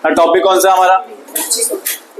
Topic कौन सा हमारा,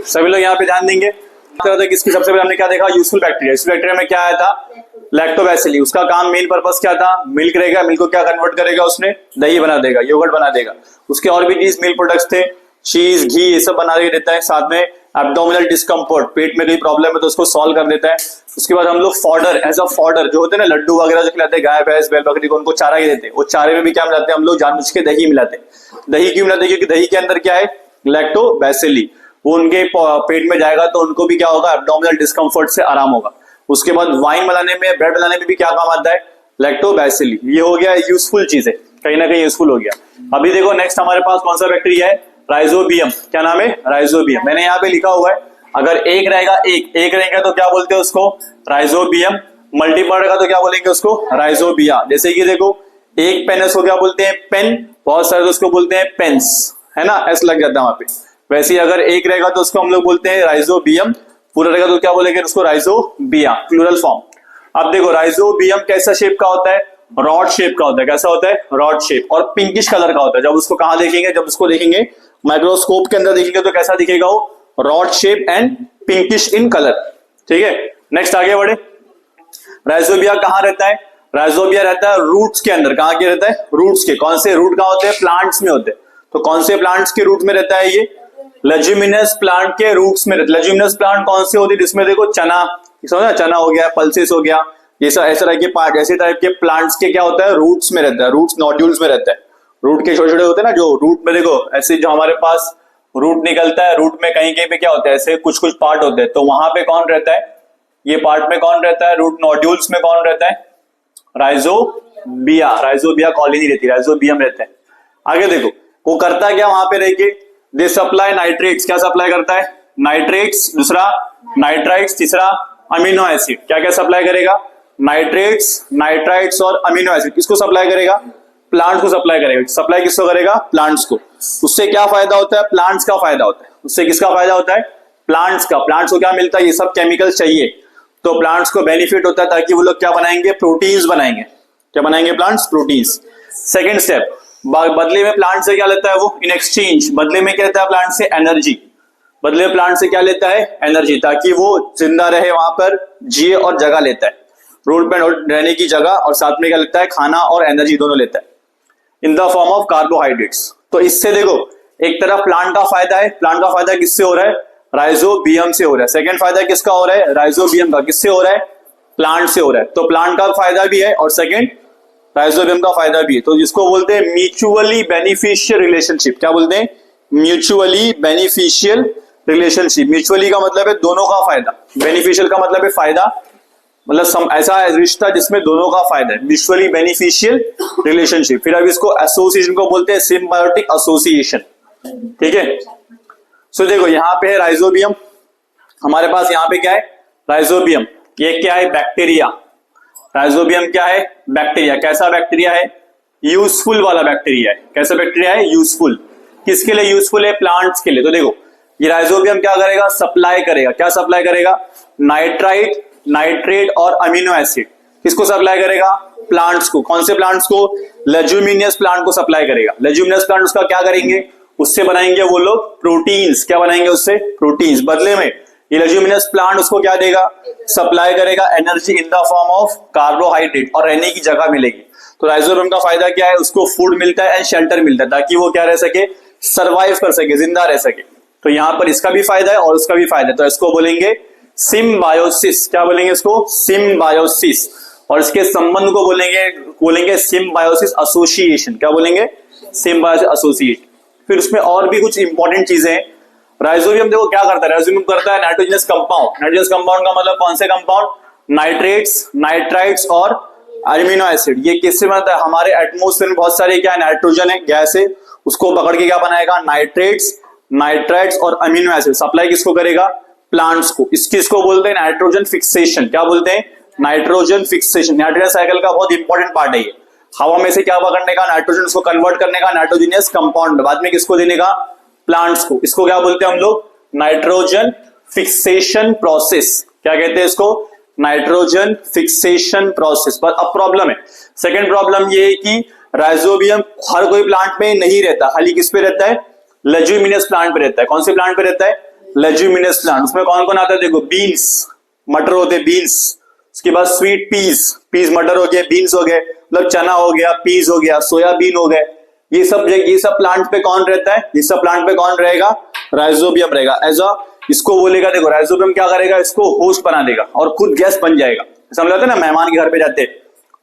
सभी लोग यहाँ पे ध्यान देंगे। किसकी सबसे पहले हमने क्या देखा, यूजफुल बैक्टीरिया। इस बैक्टीरिया में क्या आया था, लैक्टोबैसिली। उसका काम मेन पर्पस क्या था, मिल्क रहेगा, मिल्क को क्या कन्वर्ट करेगा उसने, दही बना देगा, योगर्ट बना देगा। उसके और भी चीज मिल्क प्रोडक्ट्स थे, चीज, घी, ये सब बना के देता है। साथ में एब्डोमिनल डिस्कम्फर्ट, पेट में कोई प्रॉब्लम है तो उसको सॉल्व कर देता है। उसके बाद हम लोग फॉडर, एज अ फॉडर जो होते हैं ना, लड्डू वगैरह जो खिलाते हैं गाय भैंस बैल बकरी को, उनको चारा ही देते हैं। वो चारे में भी क्या मिलाते हैं हम लोग, जानबूझ के दही मिलाते हैं। दही क्यों मिलाते हैं, क्योंकि दही के अंदर क्या है, लैक्टोबैसिली। वो उनके पेट में जाएगा तो उनको भी क्या होगा, एब्डोमिनल डिस्कम्फर्ट से आराम होगा। उसके बाद वाइन बनाने में, ब्रेड बनाने में भी क्या काम आता है, लैक्टोबैसिली। ये हो गया यूजफुल चीज है, कहीं ना कहीं यूजफुल हो गया। अभी देखो नेक्स्ट हमारे पास कौन सा बैक्टीरिया है, राइजोबियम। क्या नाम है, राइजोबियम। मैंने यहाँ पे लिखा हुआ है, अगर एक रहेगा, एक रहेगा तो क्या बोलते हैं उसको, राइजोबियम। मल्टीपल रहेगा तो क्या बोलेंगे उसको, राइजोबिया। जैसे कि देखो, एक पेन उसको क्या बोलते हैं, पेन। बहुत सारे उसको बोलते हैं पेन्स, है ना, एस लग जाता है वहां पे। वैसे अगर एक रहेगा तो उसको हम लोग बोलते हैं राइजोबियम, पूरा रहेगा तो क्या बोलेंगे उसको, राइजोबिया, प्लूरल फॉर्म। अब देखो राइजोबियम कैसा शेप का होता है, रॉड शेप का होता है। कैसा होता है, रॉड शेप, और पिंकिश कलर का होता है। जब उसको कहां देखेंगे, जब उसको देखेंगे माइक्रोस्कोप के अंदर देखेंगे तो कैसा दिखेगा वो, rod shape and pinkish in colour. ठीक है, नेक्स्ट आगे बढ़े। राइजोबिया कहां रहता है, राइजोबिया रहता है रूट्स के अंदर। कहां के रहता है, रूट्स के। कौन से रूट कहां होते हैं, प्लांट्स में होते हैं। तो कौन से प्लांट्स के रूट में रहता है ये, लेज्यूमिनस प्लांट के रूट्स में रहता है। लेज्यूमिनस प्लांट कौन से होते हैं, जिसमें देखो चना, चना हो गया, पल्सेस हो गया, ये सब ऐसे तरह के पार्ट, ऐसे टाइप के प्लांट्स के क्या होता है, रूट्स में रहता है, रूट्स नोड्यूल्स में रहता है। रूट के छोटे छोटे होते हैं ना, जो रूट में देखो ऐसे जो हमारे पास रूट निकलता है, रूट में कहीं कहीं पे क्या होता है, ऐसे कुछ कुछ पार्ट होते हैं। तो वहां पे कौन रहता है, ये पार्ट में कौन रहता है, रूट नोड्यूल्स में कौन रहता है, राइजोबिया। राइजोबिया कॉलोनी रहती है, राइजोबियम रहता है। आगे देखो वो करता क्या वहां पे रह के, दे सप्लाई नाइट्रेट्स। क्या सप्लाई करता है, नाइट्रेट्स। दूसरा नाइट्राइट्स। तीसरा अमीनो एसिड। क्या क्या सप्लाई करेगा, नाइट्रेट्स, नाइट्राइट्स और अमीनो एसिड। किसको सप्लाई करेगा, प्लांट्स को सप्लाई करेगा। सप्लाई किसको करेगा, प्लांट्स को। उससे क्या फायदा होता है, प्लांट्स का फायदा होता है। उससे किसका फायदा होता है, प्लांट्स का। प्लांट्स को क्या मिलता है, ये सब केमिकल्स चाहिए, तो प्लांट्स को बेनिफिट होता है, ताकि वो लोग क्या बनाएंगे, प्रोटीन्स बनाएंगे। क्या बनाएंगे, प्लांट्स, प्रोटीन्स। सेकेंड स्टेप, बदले में प्लांट से क्या लेता है वो, इन एक्सचेंज, बदले में क्या लेता है प्लांट से, एनर्जी। बदले में प्लांट से क्या लेता है, एनर्जी, ताकि वो जिंदा रहे, वहां पर जिए, और जगह लेता है, रूट पे रहने की जगह, और साथ में क्या लेता है, खाना और एनर्जी दोनों लेता है, in the form of carbohydrates. तो इससे देखो एक तरफ प्लांट का फायदा है, प्लांट का फायदा किससे हो रहा है, राइजोबियम से हो रहा है। सेकंड फायदा किसका हो रहा है, राइजोबियम का। किससे हो रहा है, प्लांट से हो रहा है। तो प्लांट का फायदा भी है और सेकंड राइजोबियम का फायदा भी है। तो जिसको बोलते हैं म्यूचुअली बेनिफिशियल रिलेशनशिप। क्या बोलते हैं, म्यूचुअली बेनिफिशियल रिलेशनशिप। म्यूचुअली का मतलब है दोनों का फायदा, बेनिफिशियल का मतलब है फायदा, मतलब ऐसा रिश्ता जिसमें दोनों का फायदा है, म्यूचुअली बेनिफिशियल रिलेशनशिप। फिर अब इसको एसोसिएशन को बोलते हैं सिम्बायोटिक एसोसिएशन। ठीक है, सो देखो यहाँ पे है राइजोबियम, हमारे पास यहाँ पे क्या है, राइजोबियम। ये क्या है, बैक्टीरिया। राइजोबियम क्या है, बैक्टीरिया। कैसा बैक्टीरिया है, यूजफुल वाला बैक्टीरिया है। कैसा बैक्टीरिया है, यूजफुल। किसके लिए यूजफुल है, प्लांट्स के लिए। तो देखो ये राइजोबियम क्या करेगा, सप्लाई करेगा। क्या सप्लाई करेगा, नाइट्राइट, नाइट्रेट और अमीनो एसिड। किसको सप्लाई करेगा, प्लांट्स को। कौन से प्लांट्स को, लेज्यूमिनियस प्लांट को सप्लाई करेगा। लेज्यूमिनियस प्लांट उसका क्या करेंगे, उससे बनाएंगे वो लोग प्रोटीन्स। क्या बनाएंगे उससे, प्रोटीन्स। बदले में ये लेज्यूमिनियस प्लांट उसको क्या देगा, सप्लाई करेगा energy in the form of carbohydrate, और रहने की जगह मिलेगी। तो राइजोबियम का फायदा क्या है, उसको फूड मिलता है एंड शेल्टर मिलता है, ताकि वो क्या रह सके, सर्वाइव कर सके, जिंदा रह सके। तो यहां पर इसका भी फायदा है और उसका भी फायदा है। तो इसको बोलेंगे सिम्बायोसिस। क्या बोलेंगे इसको, सिम्बायोसिस। और इसके संबंध को बोलेंगे सिम्बायोसिस एसोसिएशन। क्या बोलेंगे, सिम्बायोसिस एसोसिएशन। फिर उसमें और भी कुछ इंपॉर्टेंट चीजें हैं। राइजोबियम देखो क्या करता है, राइजोबियम करता है नाइट्रोजनस कंपाउंड। नाइट्रोजनस कंपाउंड का मतलब कौन से कंपाउंड, नाइट्रेट्स, नाइट्राइट्स और अमीनो एसिड। ये किससे बनता है, हमारे एटमोस्फेयर में बहुत सारे क्या नाइट्रोजन है, गैस है, उसको पकड़ के क्या बनाएगा, नाइट्रेट्स, नाइट्राइट्स और अमीनो एसिड। सप्लाई किसको करेगा, प्लांट्स को। इसको बोलते हैं नाइट्रोजन फिक्सेशन। क्या बोलते हैं, नाइट्रोजन फिक्सेशन। नाइट्रोजन साइकिल का बहुत इंपॉर्टेंट पार्ट है ये। हवा में से क्या पकड़ने का, नाइट्रोजन को कन्वर्ट करने का नाइट्रोजनियस कंपाउंड, बाद में किसको देने का, प्लांट्स को। इसको क्या बोलते हैं हम लोग, नाइट्रोजन फिक्सेशन प्रोसेस। क्या कहते हैं इसको, नाइट्रोजन फिक्सेशन प्रोसेस। पर अब प्रॉब्लम है, सेकंड प्रॉब्लम ये है कि राइजोबियम हर कोई प्लांट में नहीं रहता, खाली किस पे रहता है, लेज्यूमिनस प्लांट पे रहता है। कौन से प्लांट पे रहता है? लेज्यूमिनस प्लांट। उसमें कौन कौन आता है देखो, बीन्स, मटर होते हैं बीन्स, उसके बाद स्वीट पीस, पीस मटर हो गए, बीन्स हो गए, मतलब चना हो गया, पीस हो गया, सोयाबीन हो गए, ये सब प्लांट पे कौन रहता है? ये सब प्लांट पे कौन रहेगा? राइजोबियम रहेगा। एज अ इसको बोलेगा देखो, राइजोबियम क्या करेगा? इसको होस्ट बना देगा और खुद गैस बन जाएगा। समझ जाते ना, मेहमान के घर पे जाते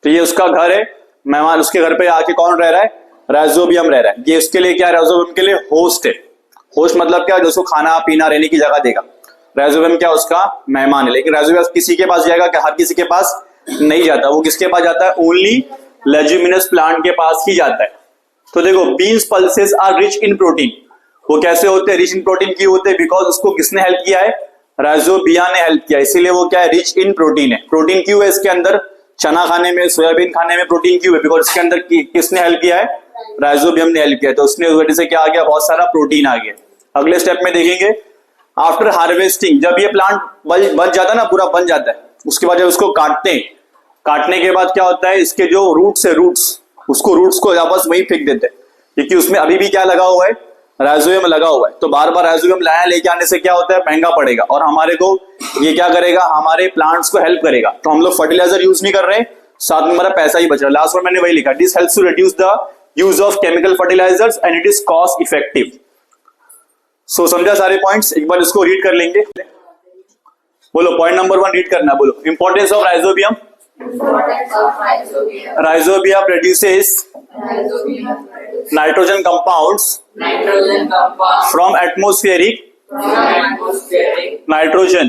तो ये उसका घर है, मेहमान उसके घर पे आके कौन रह रहा है? राइजोबियम रह रहा है। ये उसके लिए क्या है? राइजोबियम के लिए होस्ट है। होस्ट मतलब क्या? जो उसको खाना पीना रहने की जगह देगा। राइजोबियम क्या? उसका मेहमान है। लेकिन राइजोबियम किसी के पास जाएगा क्या? हर किसी के पास नहीं जाता। वो किसके पास जाता है? ओनली लेज्यूमिनस प्लांट के पास ही जाता है। तो देखो, beans pulses are rich in protein. वो कैसे होते हैं? रिच इन प्रोटीन क्यों होते हैं? बिकॉज उसको किसने हेल्प किया है? राइजोबिया ने हेल्प किया, इसीलिए वो क्या है? रिच इन प्रोटीन है। प्रोटीन क्यों है इसके अंदर? चना खाने में, सोयाबीन खाने में प्रोटीन क्यों है? बिकॉज इसके अंदर किसने हेल्प किया है? राइजोबियम ने हेल्प किया। तो उसने उस वजह से क्या आ गया? बहुत सारा प्रोटीन आ गया। अगले स्टेप में देखेंगे, आफ्टर हार्वेस्टिंग, जब ये प्लांट बच जाता है ना, पूरा बन जाता है, उसके बाद जब उसको काटते हैं, काटने के बाद क्या होता है? इसके जो रूट्स है, रूट्स को वापस वही फेंक देते हैं, क्योंकि उसमें अभी भी क्या लगा हुआ है? राइजोबियम लगा हुआ है। तो बार बार राइजोबियम लाया लेके आने से क्या होता है? महंगा पड़ेगा, और हमारे को ये क्या करेगा? हमारे प्लांट्स को हेल्प करेगा। तो हम लोग फर्टिलाइजर यूज नहीं कर रहे, साथ में हमारा पैसा ही बच रहा है। लास्ट में मैंने वही लिखा, this helps to reduce the use of chemical fertilisers and it is cost effective. So समझा सारे पॉइंट्स? एक बार इसको रीड कर लेंगे। बोलो, पॉइंट नंबर 1 रीड करना। बोलो, importance of rhizobium. Rhizobia produces nitrogen compounds from atmospheric nitrogen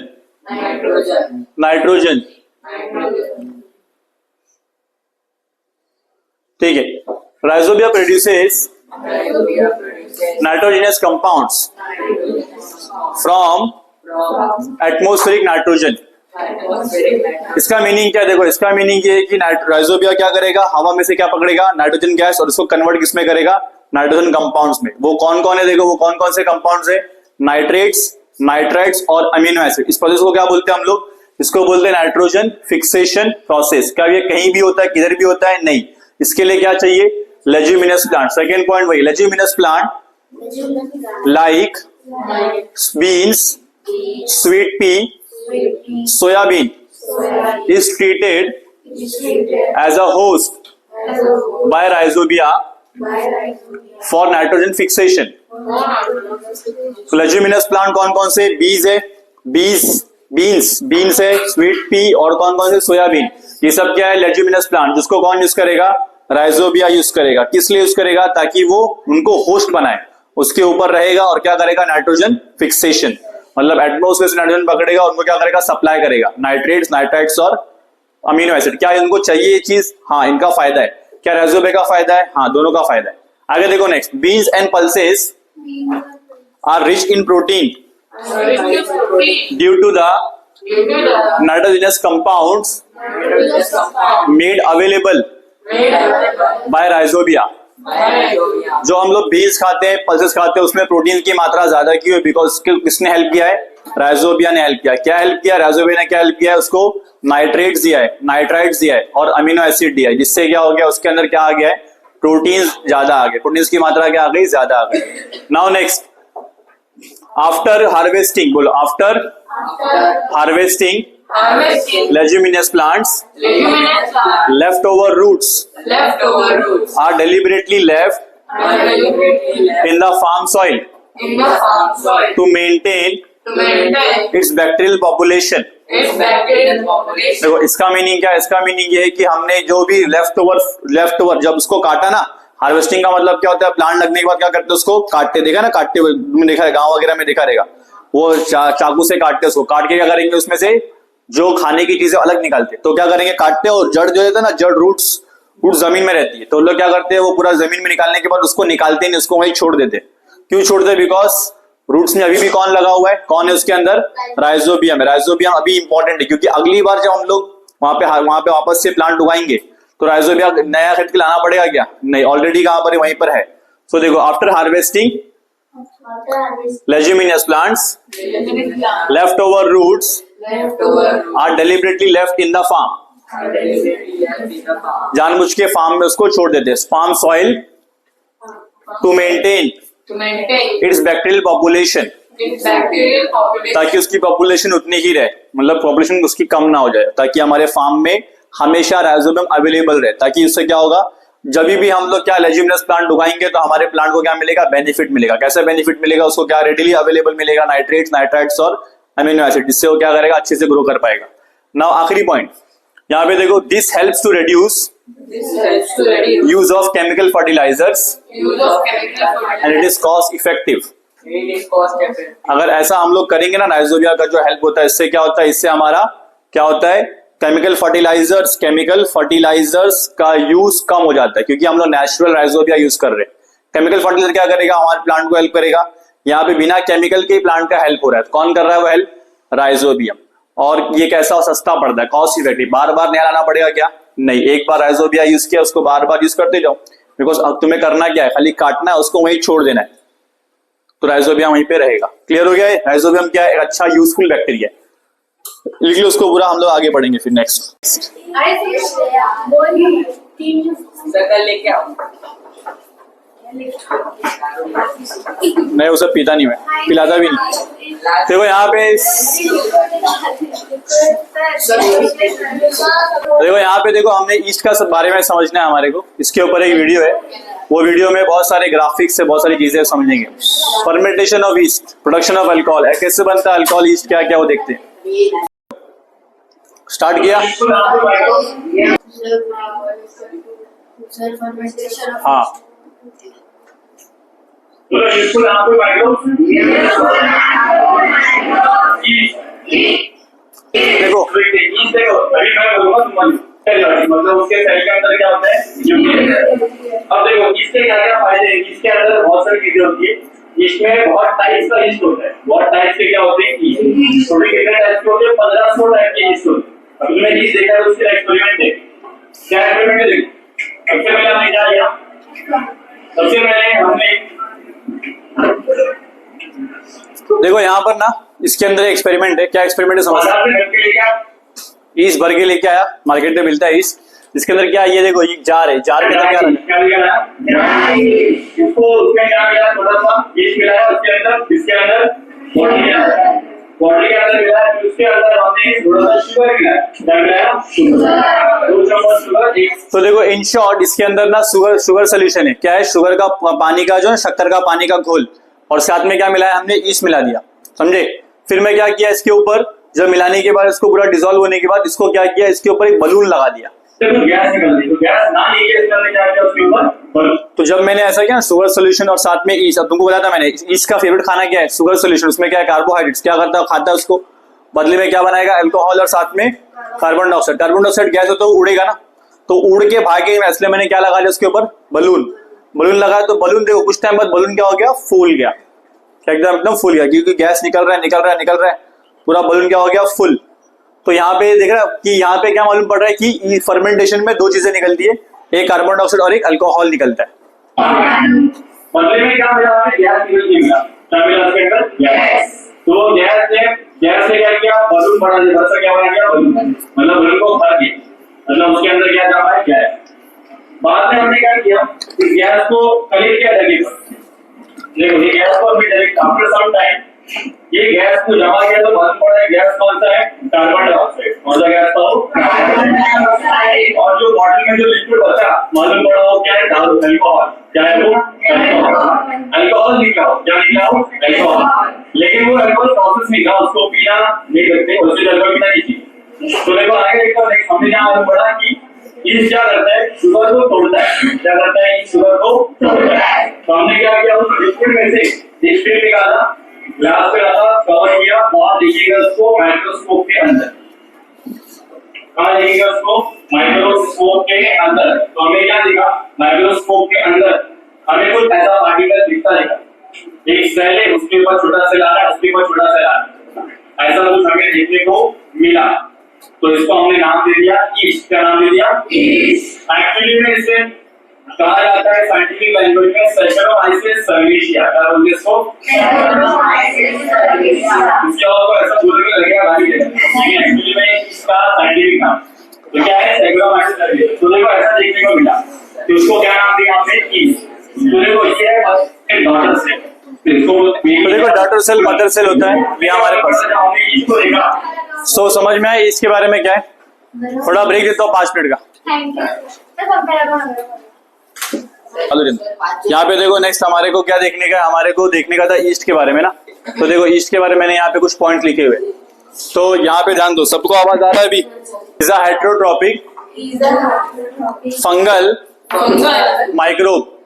ठीक है। Rhizobia produces nitrogenous compounds from atmospheric nitrogen। इसका मीनिंग क्या है? देखो, इसका मीनिंग ये है कि राइजोबिया क्या करेगा? हवा में से क्या पकड़ेगा? नाइट्रोजन गैस, और उसको कन्वर्ट किस में करेगा? नाइट्रोजन कंपाउंड्स में। वो कौन कौन है? देखो, वो कौन कौन से कंपाउंड्स है? नाइट्रेट्स, नाइट्राइट्स और अमीनो एसिड। इस प्रोसेस को क्या बोलते हैं हम लोग? इसको बोलते हैं नाइट्रोजन फिक्सेशन प्रोसेस। क्या ये कहीं भी होता है? किधर भी होता है? नहीं। इसके लिए क्या चाहिए? लेज्यूमिनस प्लांट। सेकेंड पॉइंट वही, leguminous plant like beans, sweet pea, soybean is treated as a host by rhizobia for nitrogen fixation। तो लेज्यूमिनस प्लांट कौन कौन से? बीज है, बीन्स है, स्वीट पी, और कौन कौन से? सोयाबीन। ये सब क्या है? लेज्यूमिनस प्लांट, जिसको कौन यूज करेगा? राइजोबिया यूज करेगा। किस लिए यूज करेगा? ताकि वो उनको होस्ट बनाए, उसके ऊपर रहेगा और क्या करेगा? नाइट्रोजन फिक्सेशन, मतलब एटमॉस्फेयर से नाइट्रोजन पकड़ेगा और उनको क्या करेगा? सप्लाई करेगा। नाइट्रेट्स, नाइट्राइट्स और अमीनो एसिड। क्या इनको चाहिए ये चीज? हाँ, इनका फायदा है। क्या राइजोबिया का फायदा है? हाँ, दोनों का फायदा है। आगे देखो, next, beans and pulses are rich in protein due to the nitrogenous compounds made available by rhizobia. जो हम लोग बीन्स खाते हैं, पल्सेस खाते हैं, उसमें प्रोटीन की मात्रा ज्यादा क्यों है? बिकॉज किसने हेल्प किया है? राइजोबिया ने हेल्प किया। क्या हेल्प किया? राइजोबिया ने क्या हेल्प किया है? उसको नाइट्रेट्स दिया है, नाइट्राइट्स दिया है और अमीनो एसिड दिया है, जिससे क्या हो गया? उसके अंदर क्या आ गया है? प्रोटीन ज्यादा आ गए, प्रोटीन की मात्रा क्या आ गई? ज्यादा आ गई। नाउ नेक्स्ट, आफ्टर हार्वेस्टिंग, बोलो, after harvesting leguminous plants leftover roots are deliberately left in the farm soil to maintain its bacterial population। देखो, इसका मीनिंग क्या है? इसका मीनिंग ये है कि हमने जो भी लेफ्ट ओवर जब उसको काटा ना, हार्वेस्टिंग का मतलब क्या होता है? प्लांट लगने के बाद क्या करते हैं? उसको काटते, देखा ना, काटते हुए देखा है, गांव वगैरह में देखा रहेगा, वो चाकू से काटते, उसको काट के क्या करेंगे? उसमें से जो खाने की चीजें अलग निकालते। तो क्या करेंगे? काटते हैं, और जड़ जो रहता है ना, जड़ रूट्स जमीन में रहती है, तो लोग क्या करते हैं? वो पूरा जमीन में निकालने के बाद उसको निकालते नहीं, उसको वहीं छोड़ देते। क्यों छोड़ते हैं? बिकॉज रूट्स में अभी भी कौन लगा हुआ है? कौन है उसके अंदर? राइजोबियम है। राइजोबियम अभी इंपॉर्टेंट है, क्योंकि अगली बार जब हम लोग वहां पे वापस से प्लांट उगाएंगे तो राइजोबियम नया खरीद के लाना पड़ेगा क्या? नहीं, ऑलरेडी कहां पर है? वहीं पर है। सो देखो, after harvesting leguminous plants leftover roots are deliberately left in the farm। जानबूझ के फार्म में उसको छोड़ देते हैं। farm soil to maintain it's bacterial population, ताकि उसकी पॉपुलेशन उतनी ही रहे, मतलब पॉपुलेशन उसकी कम ना हो जाए, ताकि हमारे फार्म में हमेशा राइजोबियम अवेलेबल रहे। ताकि उससे क्या होगा, जब भी हम लोग क्या लेज्यूमिनस प्लांट उगाएंगे तो हमारे प्लांट को क्या मिलेगा, बेनिफिट मिलेगा। कैसे बेनिफिट मिलेगा, उसको क्या रेडिली अवेलेबल मिलेगा नाइट्रेट्स, नाइट्राइट्स और अमीनो एसिड, जिससे वो क्या करेगा, अच्छे से ग्रो कर पाएगा। नाउ आखिरी पॉइंट यहाँ पे देखो, this helps to reduce use of chemical fertilisers and it is cost effective. अगर ऐसा हम लोग करेंगे ना, राइजोबिया का जो हेल्प होता है, इससे क्या होता है, इससे हमारा क्या होता है, केमिकल फर्टिलाइजर्स का यूज कम हो जाता है, क्योंकि हम लोग नेचुरल राइजोबिया यूज कर रहे हैं। केमिकल फर्टिलाइजर क्या करेगा, हमारे प्लांट को हेल्प करेगा। यहाँ पे बिना केमिकल के प्लांट का हेल्प हो रहा है, तो कौन कर रहा है वो हेल्प, राइजोबियम। और ये कैसा सस्ता पड़ता है, कॉस्ट इफेक्टिव। बार बार नया लाना पड़ेगा क्या, नहीं, एक बार राइजोबिया यूज किया उसको बार बार यूज करते जाओ, बिकॉज अब तुम्हें करना क्या है, खाली काटना है उसको, वहीं छोड़ देना है, तो राइजोबियम वहीं पे रहेगा। क्लियर हो गया है, राइजोबियम क्या है, एक अच्छा यूजफुल बैक्टीरिया है। लिख लो उसको पूरा, हम लोग आगे बढ़ेंगे फिर नेक्स्ट। नहीं, उसे पीता नहीं, मैं पिलाता भी नहीं। देखो यहाँ पे देखो हमने ईस्ट का बारे में समझना है हमारे को, इसके ऊपर एक वीडियो है, वो वीडियो में बहुत सारे ग्राफिक्स से बहुत सारी चीजें समझेंगे। Fermentation of east, production of alcohol, कैसे बनता है अल्कोहल, ईस्ट क्या क्या वो देखते हैं। स्टार्ट किया, हाँ देखो अभी मैं बोलूंगा, मतलब उसके सेल के अंदर क्या होता है, अब देखो इसके क्या क्या फायदे हैं। इसके अंदर बहुत सारी चीजें होती है, इसमें बहुत टाइप्स का ईस्ट होता है। बहुत टाइप्स के क्या होते हैं, छोटे कितने टाइप के होते हैं, 1500 टाइप के ईस्ट होते हैं। अब तुमने ईस्ट देखा है, उसके एक्सपेरिमेंट देख, क्या एक्सपेरिमेंट है देखो। सबसे पहले हमने क्या किया, सबसे पहले हमने देखो यहाँ पर ना, इसके अंदर एक्सपेरिमेंट है। क्या एक्सपेरिमेंट है, समझ, ईस्ट भर के लेके आया, मार्केट में मिलता है ईस्ट। इसके अंदर क्या है, ये देखो, ये जार है, जार के अंदर क्या रखा, इसको उसमें क्या मिला, थोड़ा सा ईस्ट मिलाया, उसके अंदर, इसके अंदर वाटर के अंदर मिलाया, उसके अंदर हमने थोड़ा सा शुगर मिलाया, क्या मिलाया, शुगर, 2 चम्मच शुगर। तो देखो इन शॉर्ट इसके अंदर ना शुगर सोल्यूशन है। क्या है, शुगर का पानी का जो है, शक्कर का पानी का घोल, और साथ में क्या मिलाया हमने, ईस्ट मिला दिया, समझे। फिर मैं क्या किया, इसके ऊपर जब मिलाने के बाद, इसको पूरा डिसॉल्व होने के बाद, इसको क्या किया, इसके ऊपर एक बलून लगा दिया। गैस निकल गई, तो गैस ना लीके इसके अंदर क्या किया, उसके ऊपर बलून। तो जब मैंने ऐसा किया, शुगर सोल्यूशन और साथ में ईस्ट, अब तुमको बताया था मैंने, ईस्ट का फेवरेट खाना क्या है, शुगर सोल्यूशन। उसमें क्या है, कार्बोहाइड्रेट्स, क्या करता है, खाता है उसको, बदले में क्या बनाएगा, अल्कोहल और साथ में carbon dioxide. Carbon dioxide gas होता है, उड़ेगा ना, तो उड़ के भागे, इसलिए मैंने क्या लगा दिया उसके ऊपर, बलून लगाया। तो बलून देखो कुछ टाइम बाद बलून क्या हो गया, फूल गया, एकदम फूल गया, क्योंकि गैस निकल रहा है, पूरा बलून क्या हो गया, फुल। तो यहाँ पे देख रहा है कि यहाँ पे क्या मालूम पड़ रहा है कि फर्मेंटेशन में 2 चीजें निकलती है, एक कार्बन डाइऑक्साइड और एक अल्कोहल निकलता है। बदले में क्या मिला, गैस मिला, क्या मिला उसके अंदर, गैस। तो गैस से क्या किया, बलून बना दिया, बस क्या बना दिया, बलून, मतलब बलून को भर दिया, मतलब उसके अंदर क्या जमा है, गैस। बाद में हमने क्या किया, इस गैस को कलेक्ट किया जगह पर। देखो ये गैस को भी डायरेक्ट आफ्टर सम टाइम ये गैस को जमा किया, तो मालूम पड़ा है गैस कौन सा है, कार्बन डाइऑक्साइड। कौन सा गैस था, कार्बन डाइऑक्साइड। और जो बॉटल में जो लिक्विड बचा, मालूम पड़ा वो क्या है, दारू, अल्कोहल। क्या है वो, अल्कोहल निकला, क्या निकला, अल्कोहल। लेकिन वो अल्कोहल प्रोसेस नहीं था, उसको पीना नहीं करते, उससे अल्कोहल पीना नहीं चाहिए। तो देखो आगे देखो, हमने क्या मालूम पड़ा कि ईस्ट क्या करता है, शुगर को तोड़ता है। क्या करता है, शुगर को तोड़ता है। तो हमने क्या किया, उस लिक्विड में से स्ट्रिप निकाला, ग्लास पे रखा, कवर किया, और देखिएगा उसको माइक्रोस्कोप के अंदर। कहाँ देखिएगा उसको, माइक्रोस्कोप के अंदर। तो हमें क्या दिखा, माइक्रोस्कोप के अंदर हमें कुछ ऐसा पार्टिकल दिखता है, एक सेल है, उसके ऊपर छोटा सेल आ रहा है, उसके ऊपर छोटा सेल आ रहा है, ऐसा कुछ हमें देखने को मिला। तो इसको हमने नाम दे दिया ईस्ट। क्या नाम दे दिया, ईस्ट। एक्चुअली में इसे कहा जाता है साइंटिफिक लैंग्वेज में सेकेरोमाइसिस सर्विसिया। क्या बोलते हैं इसको, सेकेरोमाइसिस सर्विसिया। इसके और को ऐसा बोलने में लगेगा गाली देना, लेकिन एक्चुअली में इसका साइंटिफिक नाम तो क्या है, सेकेरोमाइसिस सर्विसिया। तो देखो ऐसा देखने को मिला, तो उसको क्या नाम दिया आपने, ईस्ट। देखो डॉटर सेल मदर सेल होता है ये हमारे पास। सो समझ में आया इसके बारे में क्या है? थोड़ा ब्रेक देता हूँ 5 मिनट का। यहाँ पे देखो नेक्स्ट हमारे को क्या देखने का है, हमारे को देखने का था ईस्ट के बारे में ना। तो देखो ईस्ट के बारे में मैंने यहाँ पे कुछ पॉइंट लिखे हुए, तो यहाँ पे ध्यान दो। सबको आवाज आ रहा है अभी? Is a heterotrophic fungal microbe.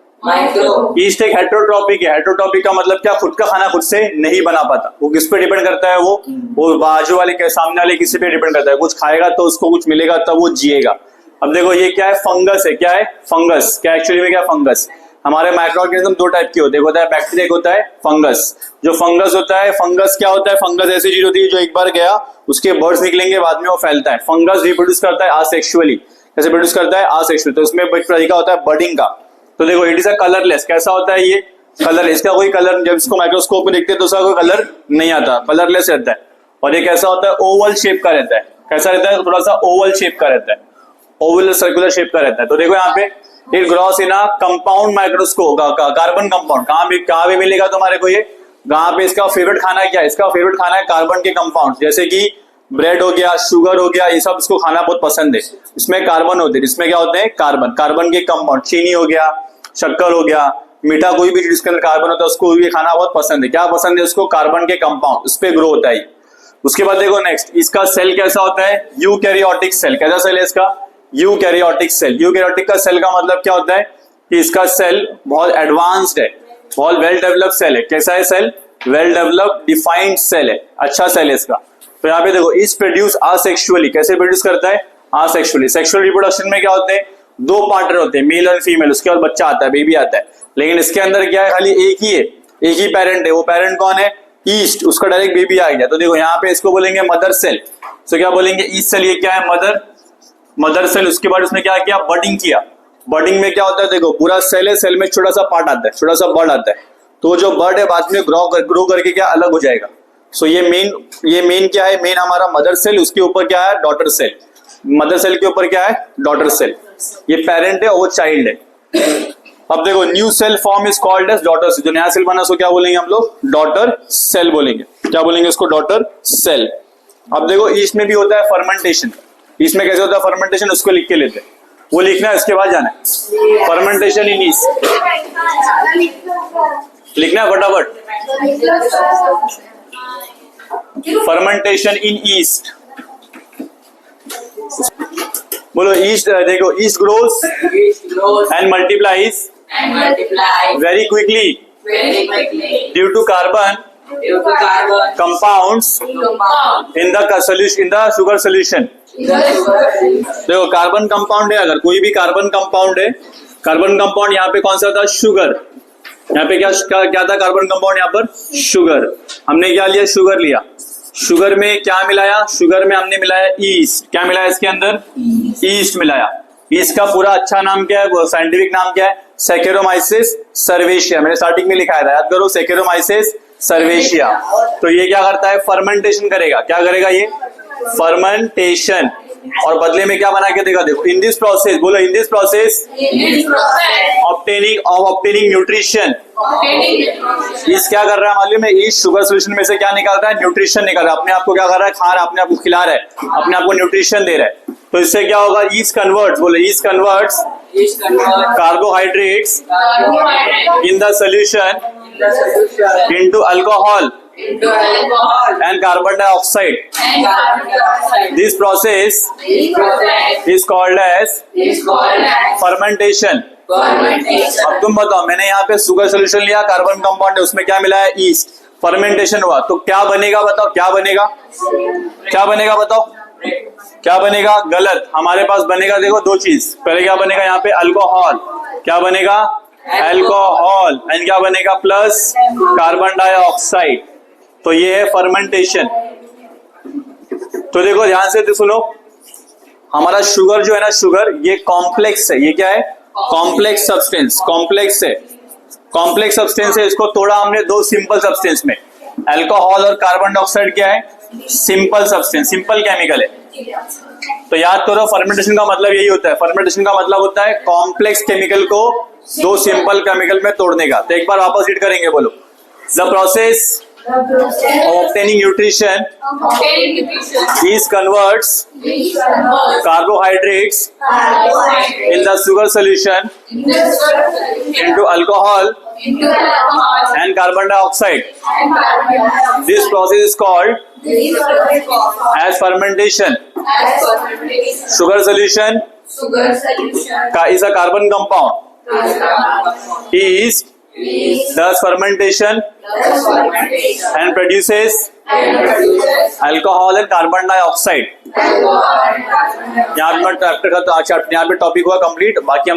East एक हेटेरोट्रॉपिक है। हेटेरोट्रॉपिक का मतलब क्या? खुद का खाना खुद से नहीं बना पाता। वो किस पे डिपेंड करता है? वो बाजू वाले के सामने वाले किसी पे डिपेंड करता है। कुछ खाएगा तो उसको कुछ मिलेगा तब वो जिएगा। अब देखो ये क्या है? फंगस है। क्या है? फंगस। क्या एक्चुअली में क्या फंगस? हमारे माइक्रोऑर्गेनिज्म 2 टाइप के होते हैं, होता है बैक्टीरिया, होता है फंगस। जो फंगस होता है, फंगस क्या होता है? फंगस ऐसी चीज होती है जो एक बार गया उसके बर्ड्स निकलेंगे, बाद में वो फैलता है। फंगस रिप्रोड्यूस करता है आसेक्सुअली। कैसे प्रोड्यूस करता है? आसेक्सुअली। तो इसमें एक तरीका होता है बर्डिंग का। तो देखो इट इज अ कलरलेस। कैसा होता है ये? कलर। इसका कोई कलर, जब इसको माइक्रोस्कोप में देखते हैं तो उसका कोई कलर नहीं आता, कलरलेस रहता है। और ये कैसा होता है? ओवल शेप का रहता है। कैसा रहता है? थोड़ा सा ओवल शेप का रहता है, ओवल सर्कुलर शेप का रहता है। तो देखो यहाँ पे it grows in a compound microscope, carbon compound. कहाँ पे मिलेगा तुम्हारे को ये? कहाँ पे? इसका फेवरेट खाना क्या है? इसका फेवरेट खाना है कार्बन के कंपाउंड, जैसे कि ब्रेड हो गया, शुगर हो गया, ये सब इसको खाना बहुत पसंद है। इसमें कार्बन होते हैं। इसमें क्या होते हैं? कार्बन। कार्बन के कंपाउंड, चीनी हो गया, शक्कर हो गया, मीठा, कोई भी जिसके अंदर कार्बन होता है उसको ये खाना बहुत पसंद है। क्या पसंद है उसको? कार्बन के कंपाउंड। इस पे ग्रो होता है। उसके बाद देखो नेक्स्ट, इसका सेल कैसा होता है? Eukaryotic cell. कैसा सेल है इसका? Eukaryotic cell. यूकैरियोटिक का सेल का मतलब क्या होता है? कि इसका सेल बहुत एडवांस्ड है, बहुत वेल डेवलप्ड सेल है। कैसा है cell? Well developed defined cell है, अच्छा सेल है इसका। तो यहाँ पे देखो इज प्रोड्यूस आसेक्सुअली। कैसे प्रोड्यूस करता है? आसेक्सुअली। सेक्सुअल रिप्रोडक्शन में क्या होते हैं? 2 पार्टनर होते हैं, मेल और फीमेल। उसके बाद बच्चा आता है, बेबी आता है। लेकिन इसके अंदर क्या है? खाली एक ही है, एक ही पेरेंट है। वो पेरेंट कौन है? ईस्ट। उसका डायरेक्ट बेबी आ गया। तो देखो यहाँ पे इसको बोलेंगे मदर सेल। तो क्या बोलेंगे? Yeast cell. ये क्या है? Mother cell. उसके बाद उसने क्या किया? बर्डिंग किया। बर्डिंग में क्या होता है? देखो पूरा सेल है, सेल में छोटा सा पार्ट आता है, छोटा सा बर्ड आता है। तो जो बर्ड है बाद में ग्रो करके क्या अलग हो जाएगा। सो ये मेन क्या है? मेन हमारा मदर सेल। उसके ऊपर क्या है? Daughter cell. मदर सेल के ऊपर क्या है? Daughter cell. ये पेरेंट है और वो चाइल्ड है। अब देखो new cell form is called as daughter cell. जो नया सेल बना सो क्या बोलेंगे हम लोग? डॉटर सेल बोलेंगे। क्या बोलेंगे इसको? Daughter cell. अब देखो ईस्ट में भी होता है फर्मेंटेशन। ईस्ट में कैसे होता है फर्मेंटेशन? उसको लिख के लेते हैं, वो लिखना है, इसके बाद जाना है। फर्मेंटेशन इन ईस्ट लिखना है फटाफट। Fermentation in yeast. बोलो ईस्ट। देखो yeast grows and multiplies very quickly due to carbon compounds in the sugar solution। देखो कार्बन कंपाउंड है, अगर कोई भी कार्बन कंपाउंड है, कार्बन कंपाउंड यहाँ पे कौन सा था? शुगर। यहाँ पे क्या था कार्बन कंपाउंड? यहाँ पर शुगर। हमने क्या लिया? शुगर लिया। शुगर में क्या मिलाया? शुगर में हमने मिलाया ईस्ट। क्या मिलाया इसके अंदर? ईस्ट मिलाया। ईस्ट का पूरा अच्छा नाम क्या है? साइंटिफिक नाम क्या है? सैकेरोमाइसिस सर्वेशिया। मैंने स्टार्टिंग में लिखा था, याद करो, सैकेरोमाइसिस सर्वेशिया। तो ये क्या करता है? फर्मेंटेशन करेगा। क्या करेगा ये? फर्मेंटेशन। और बदले में क्या बना के देगा? देखो इन दिस प्रोसेस, बोलो in this process obtaining nutrition. इस क्या कर रहा है मालूम है? इस शुगर सोल्यूशन में से क्या निकाल रहा है? न्यूट्रिशन निकाल रहा है। अपने आप को क्या कर रहा है? खा रहा है, अपने आप को खिला रहा है, अपने आप को न्यूट्रिशन दे रहा है। तो इससे क्या होगा? ईस्ट कन्वर्ट्स, बोले east converts carbohydrates in the solution into alcohol and carbon dioxide। This process is called as fermentation। अब तुम बताओ, मैंने यहाँ पे शुगर सोल्यूशन लिया, कार्बन कंपाउंड है, उसमें क्या मिला है? ईस्ट। फर्मेंटेशन हुआ तो क्या बनेगा? बताओ क्या बनेगा? क्या बनेगा बताओ? क्या बनेगा? गलत। हमारे पास बनेगा देखो 2 चीज। पहले क्या बनेगा? यहाँ पे अल्कोहल। क्या बनेगा? अल्कोहल। एंड क्या बनेगा? Plus carbon dioxide. तो ये है फर्मेंटेशन। तो देखो ध्यान से सुनो, हमारा शुगर जो है ना, शुगर ये कॉम्प्लेक्स है। ये क्या है? Complex substance. कॉम्प्लेक्स है, कॉम्प्लेक्स सब्सटेंस है। इसको तोड़ा हमने 2 सिंपल सब्सटेंस में। अल्कोहल और कार्बन डाइऑक्साइड क्या है? सिंपल सब्सटेंस, सिंपल केमिकल है। तो याद करो फर्मेंटेशन का मतलब यही होता है, फर्मेंटेशन का मतलब होता है कॉम्प्लेक्स केमिकल को दो सिंपल केमिकल में तोड़ने का। तो एक बार वापस रीड करेंगे, बोलो। The process of obtaining nutrition is converts carbohydrates in the sugar solution into alcohol and carbon dioxide. This process is called as fermentation. Sugar solution is a carbon compound is does fermentation and produces alcohol and carbon dioxide. यहाँ पे topic हुआ complete. बाकी हम